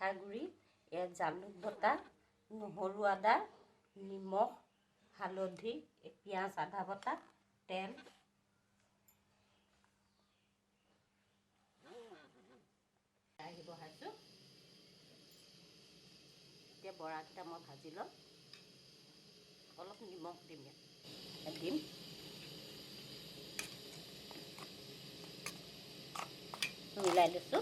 পিঠাগুড়ি, জালুক বটা, নহৰু আদা, নিমখ, হালধি, পিঁয়াজ আধা বটা, তেল, কেৰাহী বহাইছোঁ। এতিয়া বৰাকেইটা মই ভাজি ল'ম। অলপ নিমখ দিম, মিলাই লৈছোঁ।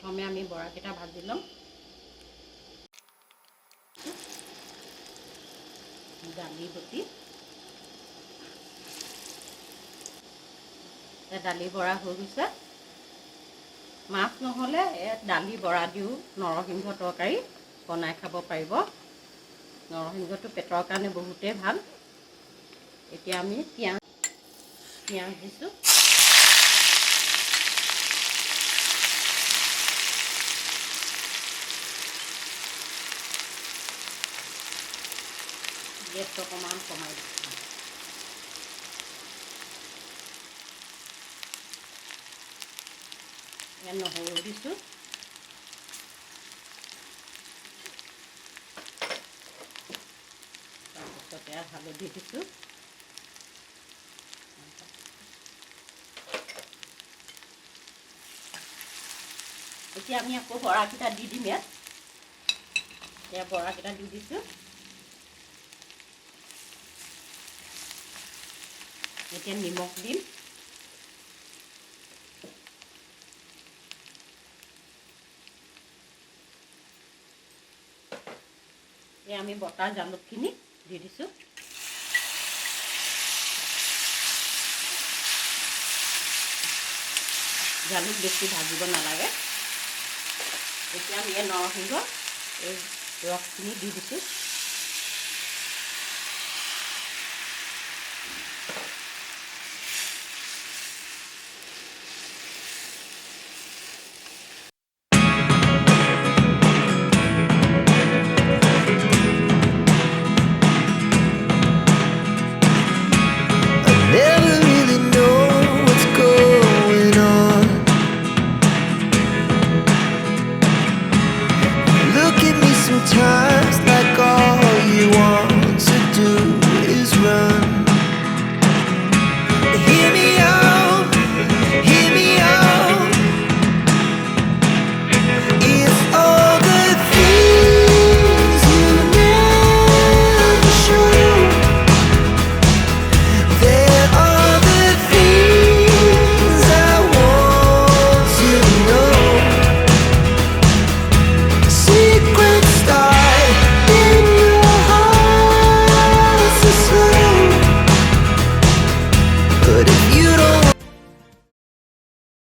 প্ৰথমে আমি বৰাকেইটা ভাজি ল'ম। দালি বটি, দালি বৰা হৈ গৈছে। মাছ নহ'লে দালি বৰা দিও নৰসিংহ তৰকাৰী বনাই খাব পাৰিব। নৰসিংহটো পেটৰ কাৰণে বহুতেই ভাল। এতিয়া আমি পিঁয়াজ দিছোঁ। গেছ অকণমান কমাই দিছোঁ। নহৰু দিছোঁ। তাৰপিছতে হালধি দিছোঁ। এতিয়া আমি আকৌ বৰাকেইটা দি দিম ইয়াত। এতিয়া বৰাকেইটা দি দিছোঁ। এতিয়া নিমখ দিম। আমি বটা জালুকখিনি দি দিছোঁ। জালুক বেছি ভাজিব নালাগে। এতিয়া আমি নৰসিংহ এই ৰসখিনি দি দিছোঁ।